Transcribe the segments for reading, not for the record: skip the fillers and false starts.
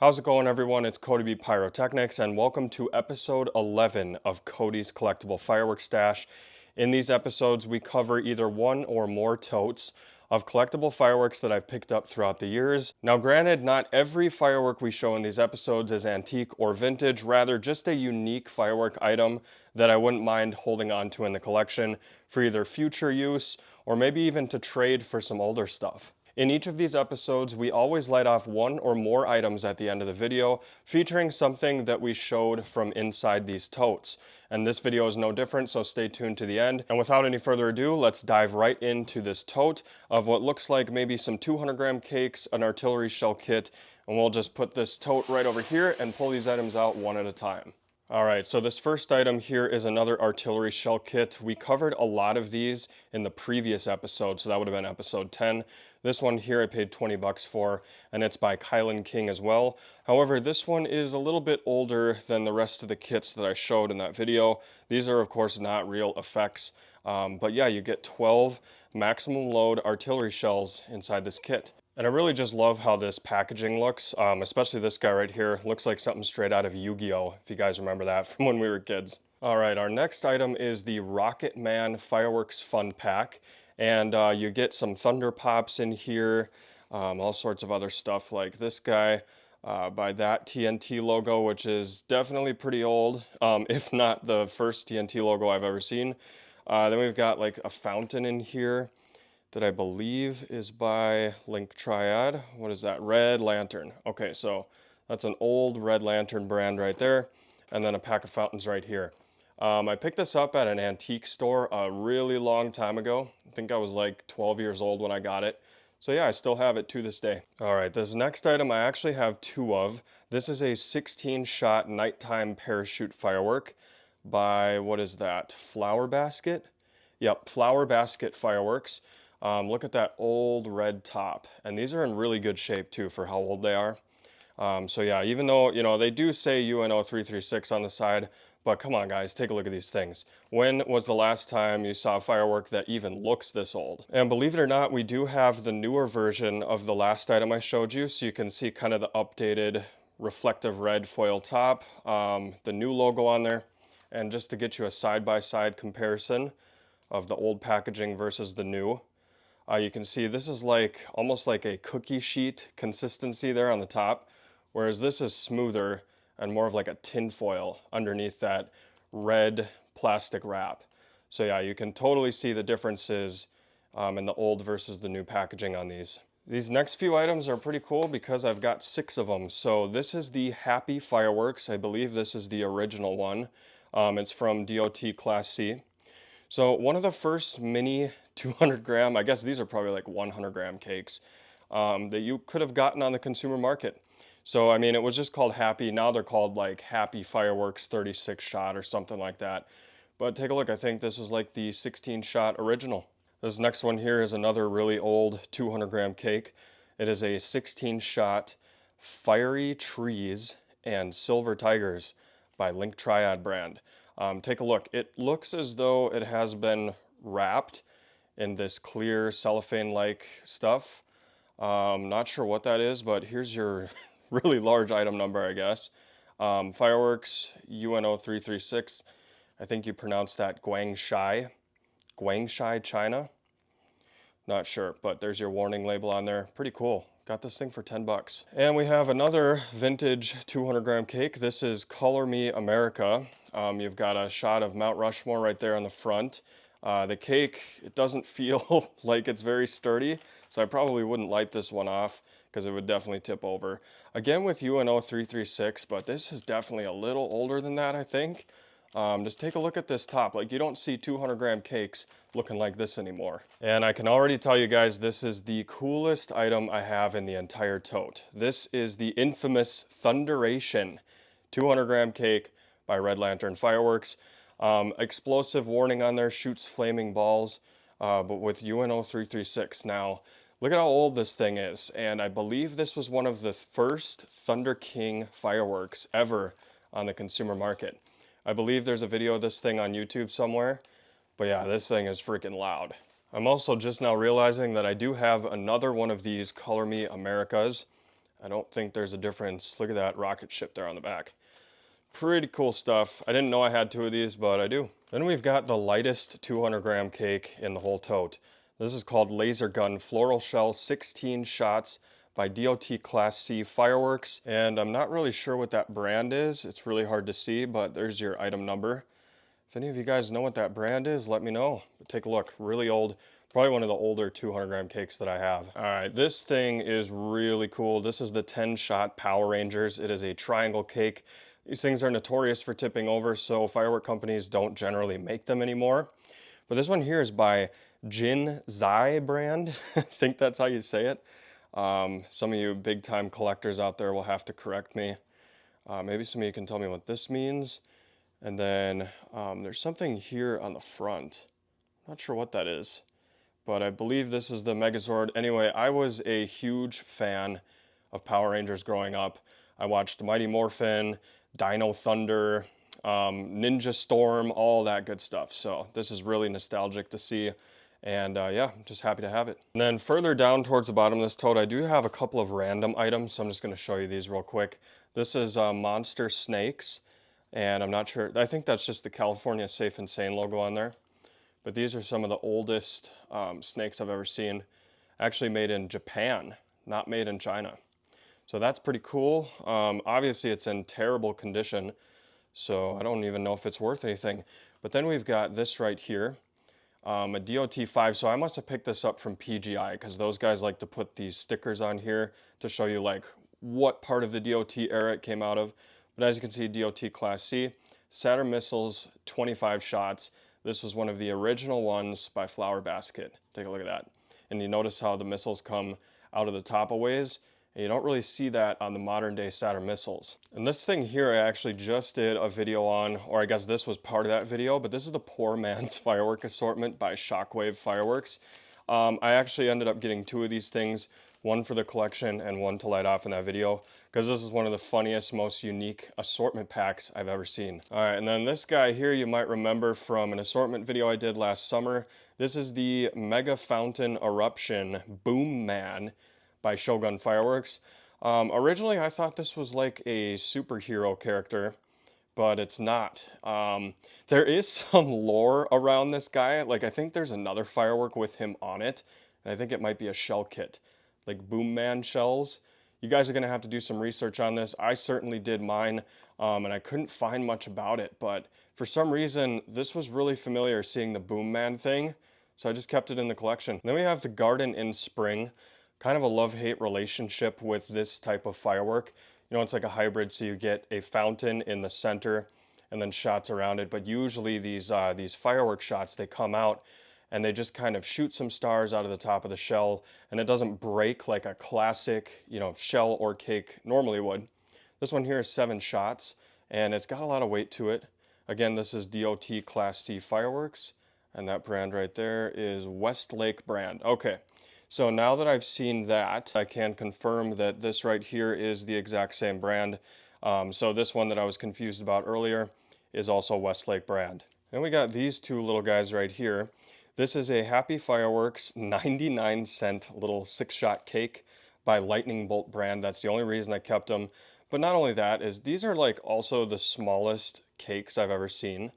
How's it going, everyone? It's CodyBPyrotechnics, and welcome to episode 11 of Cody's Collectible Fireworks Stash. In these episodes, we cover either one or more totes of collectible fireworks that I've picked up throughout the years. Now, granted, not every firework we show in these episodes is antique or vintage, rather just a unique firework item that I wouldn't mind holding on to in the collection for either future use or maybe even to trade for some older stuff. In each of these episodes, we always light off one or more items at the end of the video, featuring something that we showed from inside these totes. And this video is no different, so stay tuned to the end. And without any further ado, let's dive right into this tote of what looks like maybe some 200-gram cakes, an artillery shell kit, and we'll just put this tote right over here and pull these items out one at a time. Alright, so this first item here is another artillery shell kit. We covered a lot of these in the previous episode, so that would have been episode 10. This one here I paid 20 bucks for, and it's by Kylan King as well. However, this one is a little bit older than the rest of the kits that I showed in that video. These are, of course, not real effects, but yeah, you get 12 maximum load artillery shells inside this kit. And I really just love how this packaging looks, especially this guy right here. Looks like something straight out of Yu-Gi-Oh! If you guys remember that from when we were kids. All right, our next item is the Rocket Man Fireworks Fun Pack. And you get some Thunder Pops in here, all sorts of other stuff like this guy by that TNT logo, which is definitely pretty old, if not the first TNT logo I've ever seen. Then we've got like a fountain in here that I believe is by Link Triad. What is that? Red Lantern. Okay, so that's an old Red Lantern brand right there. And then a pack of fountains right here. I picked this up at an antique store a really long time ago. I think I was like 12 years old when I got it. So yeah, I still have it to this day. All right, this next item I actually have two of. This is a 16-shot nighttime parachute firework by, what is that? Flower Basket? Yep, Flower Basket Fireworks. Look at that old red top. And these are in really good shape too for how old they are. So yeah, even though, you know, they do say UNO 336 on the side, but come on guys, take a look at these things. When was the last time you saw a firework that even looks this old? And believe it or not, we do have the newer version of the last item I showed you, so you can see kind of the updated reflective red foil top, the new logo on there, and just to get you a side-by-side comparison of the old packaging versus the new. You can see this is like almost like a cookie sheet consistency there on the top, whereas this is smoother and more of like a tin foil underneath that red plastic wrap. So yeah, you can totally see the differences in the old versus the new packaging on these. These next few items are pretty cool because I've got 6 of them. So this is the Happy Fireworks. I believe this is the original one. It's from DOT Class C. So one of the first mini 200-gram, I guess these are probably like 100-gram cakes, that you could have gotten on the consumer market. So, I mean, it was just called Happy. Now they're called like Happy Fireworks 36-shot or something like that. But take a look. I think this is like the 16-shot original. This next one here is another really old 200-gram cake. It is a 16-shot Fiery Trees and Silver Tigers by Link Triad brand. Take a look. It looks as though it has been wrapped in this clear cellophane-like stuff. Not sure what that is, but here's your really large item number, I guess. Fireworks UNO 336. I think you pronounce that Guangxi. Guangxi, China. Not sure, but there's your warning label on there. Pretty cool. Got this thing for 10 bucks. And we have another vintage 200-gram cake. This is Color Me America. You've got a shot of Mount Rushmore right there on the front. The cake, it doesn't feel like it's very sturdy, so I probably wouldn't light this one off because it would definitely tip over. Again with UNO 336, but this is definitely a little older than that, I think. Just take a look at this top. Like, you don't see 200-gram cakes looking like this anymore. And I can already tell you guys, this is the coolest item I have in the entire tote. This is the infamous Thunderation 200-gram cake by Red Lantern Fireworks. Explosive warning on there, shoots flaming balls, but with UNO 336. Now, look at how old this thing is, and I believe this was one of the first Thunder King fireworks ever on the consumer market. I believe there's a video of this thing on YouTube somewhere, but yeah, this thing is freaking loud. I'm also just now realizing that I do have another one of these Color Me Americas. I don't think there's a difference. Look at that rocket ship there on the back. Pretty cool stuff. I didn't know I had 2 of these, but I do. Then we've got the lightest 200-gram cake in the whole tote. This is called Laser Gun Floral Shell 16 Shots by DOT Class C Fireworks. And I'm not really sure what that brand is. It's really hard to see, but there's your item number. If any of you guys know what that brand is, let me know. But take a look. Really old. Probably one of the older 200-gram cakes that I have. All right, this thing is really cool. This is the 10-shot Power Rangers. It is a triangle cake. These things are notorious for tipping over, so firework companies don't generally make them anymore. But this one here is by Jin Zai brand. I think that's how you say it. Some of you big-time collectors out there will have to correct me. Maybe some of you can tell me what this means. And then there's something here on the front. Not sure what that is, but I believe this is the Megazord. Anyway, I was a huge fan of Power Rangers growing up. I watched Mighty Morphin, Dino Thunder, Ninja Storm, all that good stuff. So this is really nostalgic to see. And yeah, I'm just happy to have it. And then further down towards the bottom of this tote, I do have a couple of random items. So I'm just going to show you these real quick. This is Monster Snakes. And I'm not sure, I think that's just the California Safe and Sane logo on there. But these are some of the oldest snakes I've ever seen. Actually made in Japan, not made in China. So that's pretty cool. Obviously it's in terrible condition, so I don't even know if it's worth anything. But then we've got this right here, a DOT5. So I must have picked this up from PGI because those guys like to put these stickers on here to show you like what part of the DOT era it came out of. But as you can see, DOT Class C, Saturn Missiles, 25 shots. This was one of the original ones by Flower Basket. Take a look at that. And you notice how the missiles come out of the top a ways. And you don't really see that on the modern day Saturn Missiles. And this thing here I actually just did a video on, or I guess this was part of that video, but this is the Poor Man's Firework Assortment by Shockwave Fireworks. I actually ended up getting 2 of these things, one for the collection and one to light off in that video, because this is one of the funniest, most unique assortment packs I've ever seen. All right, and then this guy here you might remember from an assortment video I did last summer. This is the Mega Fountain Eruption Boom Man by Shogun Fireworks. Originally I thought this was like a superhero character, but it's not. There is some lore around this guy. Like I think there's another firework with him on it, and I think it might be a shell kit, like Boom Man shells. You guys are gonna have to do some research on this. I certainly did mine, and I couldn't find much about it, but for some reason, this was really familiar seeing the Boom Man thing, so I just kept it in the collection. And then we have the Garden in Spring, kind of a love-hate relationship with this type of firework. You know, it's like a hybrid, so you get a fountain in the center and then shots around it, but usually these firework shots, they come out and they just kind of shoot some stars out of the top of the shell, and it doesn't break like a classic, you know, shell or cake normally would. This one here is 7 shots, and it's got a lot of weight to it. Again, this is DOT Class C Fireworks, and that brand right there is Westlake brand. Okay, so now that I've seen that, I can confirm that this right here is the exact same brand. So this one that I was confused about earlier is also Westlake brand. And we got these 2 little guys right here. This is a Happy Fireworks 99-cent little 6-shot cake by Lightning Bolt brand. That's the only reason I kept them. But not only that, is these are like also the smallest cakes I've ever seen.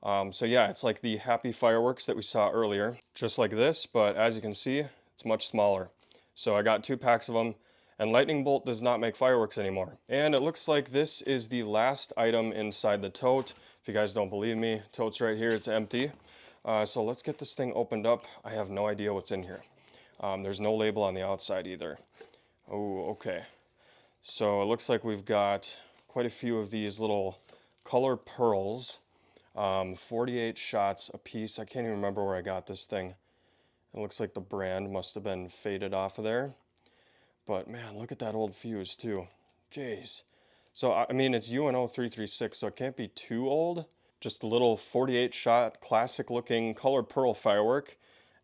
So yeah, it's like the Happy Fireworks that we saw earlier, just like this, but as you can see, it's much smaller. So I got 2 packs of them, and Lightning Bolt does not make fireworks anymore. And it looks like this is the last item inside the tote. If you guys don't believe me, tote's right here, it's empty. So let's get this thing opened up. I have no idea what's in here. There's no label on the outside either. Oh, okay. So it looks like we've got quite a few of these little color pearls. 48 shots a piece. I can't even remember where I got this thing. It looks like the brand must have been faded off of there. But man, look at that old fuse too. Jeez. So I mean, it's UNO 336, so it can't be too old. Just a little 48 shot classic looking colored pearl firework.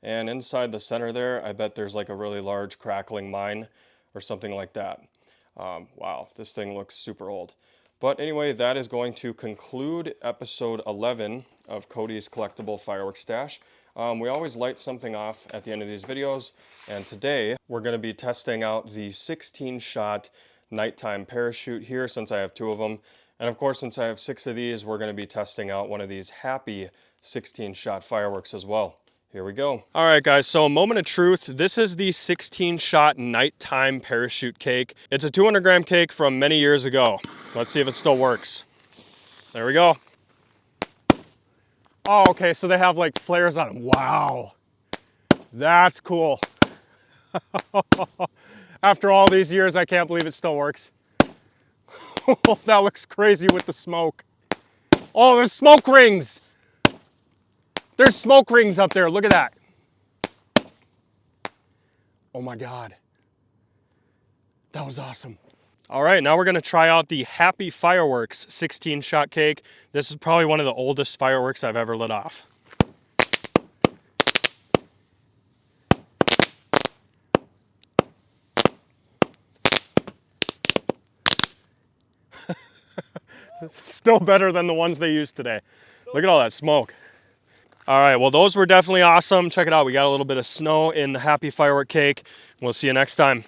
And inside the center there, I bet there's like a really large crackling mine or something like that. Wow, this thing looks super old. But anyway, that is going to conclude episode 11 of Cody's Collectible Fireworks Stash. We always light something off at the end of these videos, and today we're going to be testing out the 16-shot nighttime parachute here since I have 2 of them. And of course, since I have 6 of these, we're going to be testing out one of these happy 16-shot fireworks as well. Here we go. All right, guys, so a moment of truth. This is the 16-shot nighttime parachute cake. It's a 200-gram cake from many years ago. Let's see if it still works. There we go. Oh, okay, so they have like flares on them. Wow, that's cool. After all these years, I can't believe it still works. That looks crazy with the smoke. Oh, there's smoke rings. There's smoke rings up there. Look at that. Oh my God. That was awesome. All right, now we're gonna try out the Happy Fireworks 16-shot cake. This is probably one of the oldest fireworks I've ever lit off. Still better than the ones they use today. Look at all that smoke. All right, well, those were definitely awesome. Check it out, we got a little bit of snow in the Happy Firework cake. We'll see you next time.